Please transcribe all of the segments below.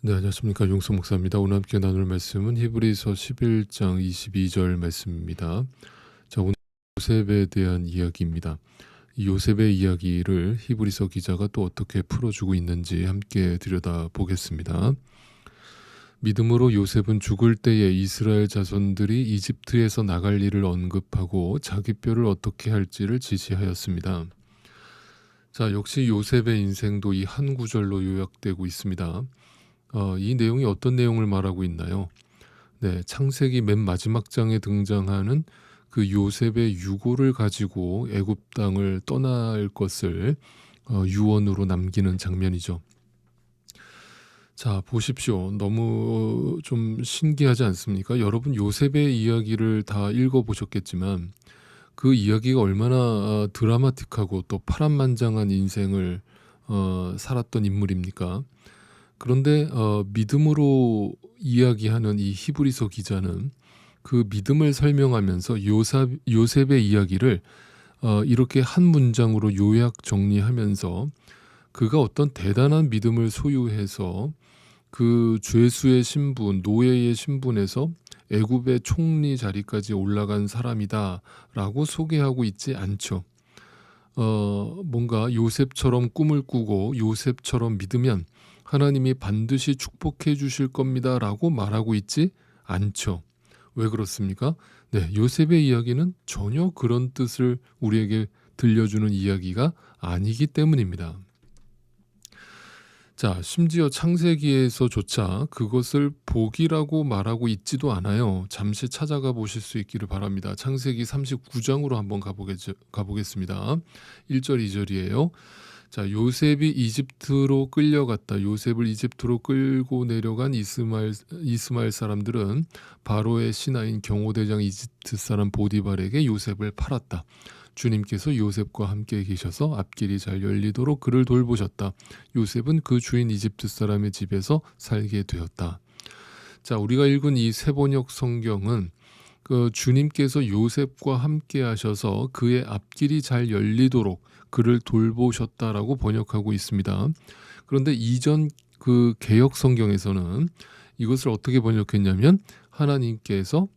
네, 안녕하십니까. 용서 목사입니다. 오늘 함께 나눌 말씀은 히브리서 11장 22절 말씀입니다. 자, 오늘 요셉에 대한 이야기입니다. 이 요셉의 이야기를 히브리서 기자가 또 어떻게 풀어주고 있는지 함께 들여다보겠습니다. 믿음으로 요셉은 죽을 때에 이스라엘 자손들이 이집트에서 나갈 일을 언급하고 자기 뼈를 어떻게 할지를 지시하였습니다. 자, 역시 요셉의 인생도 이 한 구절로 요약되고 있습니다. 이 내용이 어떤 내용을 말하고 있나요? 네, 창세기 맨 마지막 장에 등장하는 그 요셉의 유고를 가지고 애굽 땅을 떠날 것을 유언으로 남기는 장면이죠. 자, 보십시오. 너무 좀 신기하지 않습니까? 여러분 요셉의 이야기를 다 읽어보셨겠지만 그 이야기가 얼마나 드라마틱하고 또 파란만장한 인생을 살았던 인물입니까? 그런데 믿음으로 이야기하는 이 히브리서 기자는 그 믿음을 설명하면서 요셉의 이야기를 이렇게 한 문장으로 요약 정리하면서 그가 어떤 대단한 믿음을 소유해서 그 죄수의 신분, 노예의 신분에서 애굽의 총리 자리까지 올라간 사람이다라고 소개하고 있지 않죠. 뭔가 요셉처럼 꿈을 꾸고 요셉처럼 믿으면 하나님이 반드시 축복해 주실 겁니다라고 말하고 있지 않죠. 왜 그렇습니까? 네, 요셉의 이야기는 전혀 그런 뜻을 우리에게 들려주는 이야기가 아니기 때문입니다. 자, 심지어 창세기에서조차 그것을 복이라고 말하고 있지도 않아요. 잠시 찾아가 보실 수 있기를 바랍니다. 창세기 39장으로 한번 가보겠습니다. 1절 2절이에요. 자, 요셉이 이집트로 끌려갔다. 요셉을 이집트로 끌고 내려간 이스마엘 사람들은 바로의 신하인 경호대장 이집트 사람 보디발에게 요셉을 팔았다. 주님께서 요셉과 함께 계셔서 앞길이 잘 열리도록 그를 돌보셨다. 요셉은 그 주인 이집트 사람의 집에서 살게 되었다. 자, 우리가 읽은 이 세번역 성경은 그 주님께서 요셉과 함께 하셔서 그의 앞길이 잘 열리도록 그를 돌보셨다라고 번역하고 있습니다. 그런데 이전 그 개역 성경에서는 이것을 어떻게 번역했냐면 하나님께서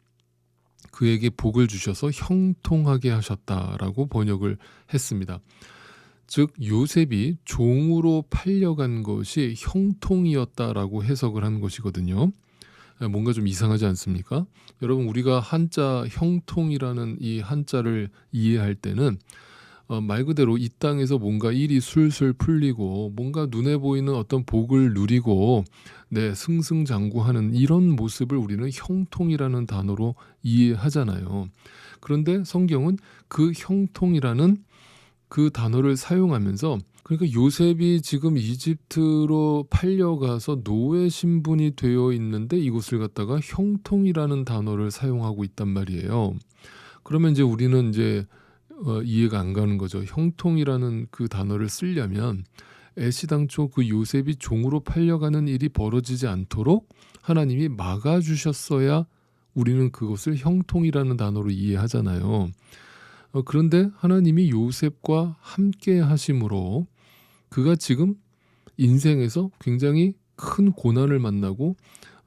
그에게 복을 주셔서 형통하게 하셨다라고 번역을 했습니다. 즉 요셉이 종으로 팔려간 것이 형통이었다라고 해석을 한 것이거든요. 뭔가 좀 이상하지 않습니까? 여러분 우리가 한자 형통이라는 이 한자를 이해할 때는 말 그대로 이 땅에서 뭔가 일이 술술 풀리고 뭔가 눈에 보이는 어떤 복을 누리고 승승장구하는 이런 모습을 우리는 형통이라는 단어로 이해하잖아요. 그런데 성경은 그 형통이라는 그 단어를 사용하면서 그러니까 요셉이 지금 이집트로 팔려가서 노예 신분이 되어 있는데 이것을 갖다가 형통이라는 단어를 사용하고 있단 말이에요. 그러면 이제 우리는 이제 이해가 안 가는 거죠. 형통이라는 그 단어를 쓰려면 애시당초 그 요셉이 종으로 팔려가는 일이 벌어지지 않도록 하나님이 막아주셨어야 우리는 그것을 형통이라는 단어로 이해하잖아요. 그런데 하나님이 요셉과 함께 하심으로 그가 지금 인생에서 굉장히 큰 고난을 만나고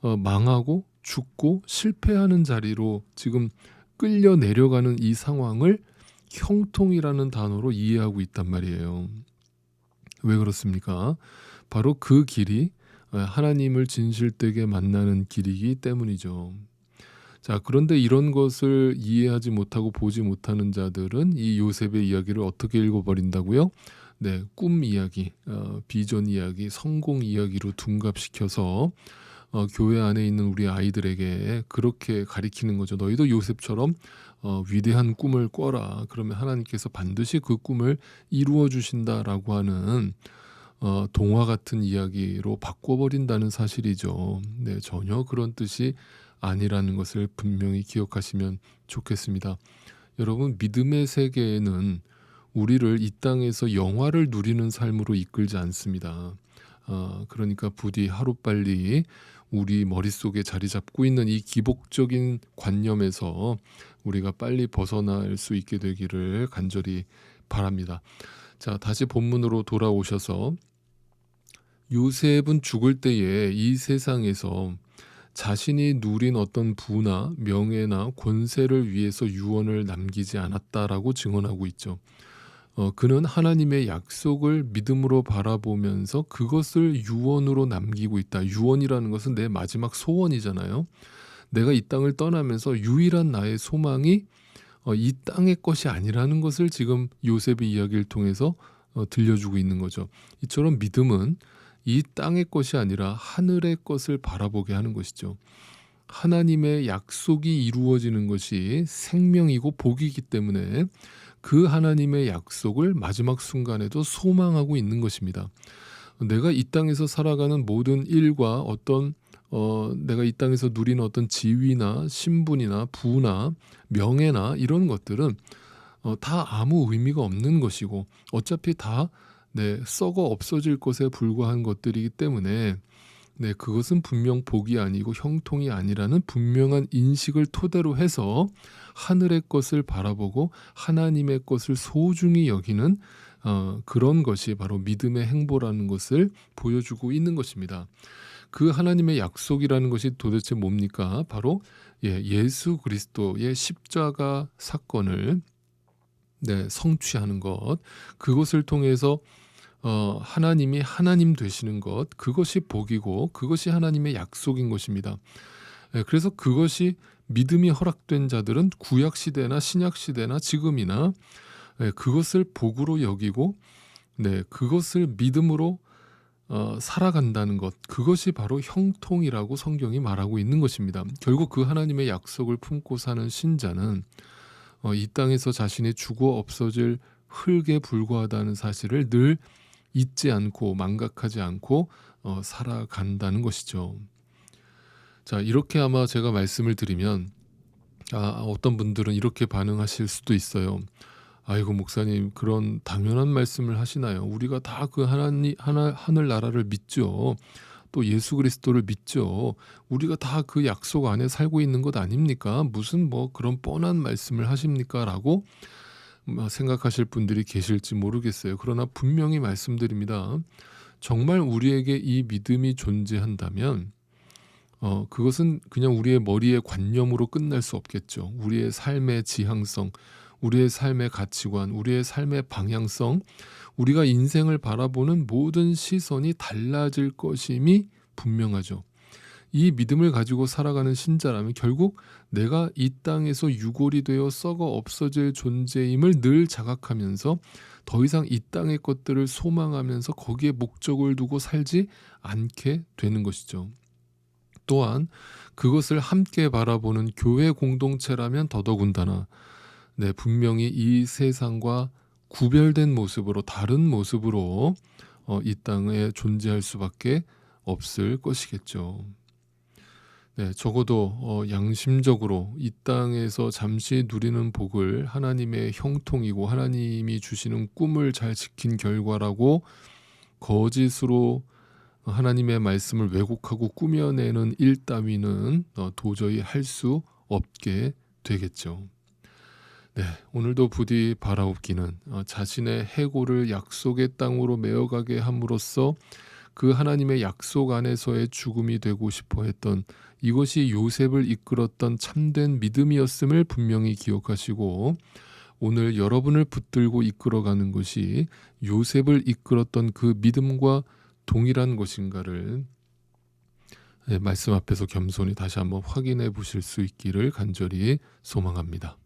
망하고 죽고 실패하는 자리로 지금 끌려 내려가는 이 상황을 형통이라는 단어로 이해하고 있단 말이에요. 왜 그렇습니까? 바로 그 길이 하나님을 진실되게 만나는 길이기 때문이죠. 자, 그런데 이런 것을 이해하지 못하고 보지 못하는 자들은 이 요셉의 이야기를 어떻게 읽어버린다고요? 네, 꿈 이야기, 비전 이야기, 성공 이야기로 둔갑시켜서 교회 안에 있는 우리 아이들에게 그렇게 가리키는 거죠. 너희도 요셉처럼 위대한 꿈을 꿔라. 그러면 하나님께서 반드시 그 꿈을 이루어 주신다라고 하는 동화 같은 이야기로 바꿔버린다는 사실이죠. 네, 전혀 그런 뜻이 아니라는 것을 분명히 기억하시면 좋겠습니다. 여러분, 믿음의 세계에는 우리를 이 땅에서 영화를 누리는 삶으로 이끌지 않습니다. 그러니까 부디 하루빨리 우리 머릿속에 자리 잡고 있는 이 기복적인 관념에서 우리가 빨리 벗어날 수 있게 되기를 간절히 바랍니다. 자, 다시 본문으로 돌아오셔서 요셉은 죽을 때에 이 세상에서 자신이 누린 어떤 부나 명예나 권세를 위해서 유언을 남기지 않았다라고 증언하고 있죠. 그는 하나님의 약속을 믿음으로 바라보면서 그것을 유언으로 남기고 있다. 유언이라는 것은 내 마지막 소원이잖아요. 내가 이 땅을 떠나면서 유일한 나의 소망이 이 땅의 것이 아니라는 것을 지금 요셉의 이야기를 통해서 들려주고 있는 거죠. 이처럼 믿음은 이 땅의 것이 아니라 하늘의 것을 바라보게 하는 것이죠. 하나님의 약속이 이루어지는 것이 생명이고 복이기 때문에 그 하나님의 약속을 마지막 순간에도 소망하고 있는 것입니다. 내가 이 땅에서 살아가는 모든 일과 내가 이 땅에서 누리는 어떤 지위나 신분이나 부나 명예나 이런 것들은 다 아무 의미가 없는 것이고 어차피 다 썩어 없어질 것에 불과한 것들이기 때문에 그것은 분명 복이 아니고 형통이 아니라는 분명한 인식을 토대로 해서 하늘의 것을 바라보고 하나님의 것을 소중히 여기는 그런 것이 바로 믿음의 행보라는 것을 보여주고 있는 것입니다. 그 하나님의 약속이라는 것이 도대체 뭡니까? 바로 예수 그리스도의 십자가 사건을 성취하는 것, 그것을 통해서 하나님이 하나님 되시는 것, 그것이 복이고 그것이 하나님의 약속인 것입니다. 그래서 그것이 믿음이 허락된 자들은 구약시대나 신약시대나 지금이나 그것을 복으로 여기고 그것을 믿음으로 살아간다는 것, 그것이 바로 형통이라고 성경이 말하고 있는 것입니다. 결국 그 하나님의 약속을 품고 사는 신자는 이 땅에서 자신이 죽어 없어질 흙에 불과하다는 사실을 늘 잊지 않고 망각하지 않고 살아간다는 것이죠. 자, 이렇게 아마 제가 말씀을 드리면 어떤 분들은 이렇게 반응하실 수도 있어요. 아이고 목사님, 그런 당연한 말씀을 하시나요? 우리가 다 그 하늘 나라를 믿죠. 또 예수 그리스도를 믿죠. 우리가 다 그 약속 안에 살고 있는 것 아닙니까? 무슨 그런 뻔한 말씀을 하십니까? 라고 생각하실 분들이 계실지 모르겠어요. 그러나 분명히 말씀드립니다. 정말 우리에게 이 믿음이 존재한다면 그것은 그냥 우리의 머리의 관념으로 끝날 수 없겠죠. 우리의 삶의 지향성, 우리의 삶의 가치관, 우리의 삶의 방향성, 우리가 인생을 바라보는 모든 시선이 달라질 것임이 분명하죠. 이 믿음을 가지고 살아가는 신자라면 결국 내가 이 땅에서 유골이 되어 썩어 없어질 존재임을 늘 자각하면서 더 이상 이 땅의 것들을 소망하면서 거기에 목적을 두고 살지 않게 되는 것이죠. 또한 그것을 함께 바라보는 교회 공동체라면 더더군다나 분명히 이 세상과 구별된 모습으로, 다른 모습으로 이 땅에 존재할 수밖에 없을 것이겠죠. 적어도 양심적으로 이 땅에서 잠시 누리는 복을 하나님의 형통이고 하나님이 주시는 꿈을 잘 지킨 결과라고 거짓으로 하나님의 말씀을 왜곡하고 꾸며내는 일 따위는 도저히 할 수 없게 되겠죠. 오늘도 부디 바라옵기는 자신의 해골을 약속의 땅으로 메어가게 함으로써 그 하나님의 약속 안에서의 죽음이 되고 싶어 했던 이것이 요셉을 이끌었던 참된 믿음이었음을 분명히 기억하시고 오늘 여러분을 붙들고 이끌어가는 것이 요셉을 이끌었던 그 믿음과 동일한 것인가를 말씀 앞에서 겸손히 다시 한번 확인해 보실 수 있기를 간절히 소망합니다.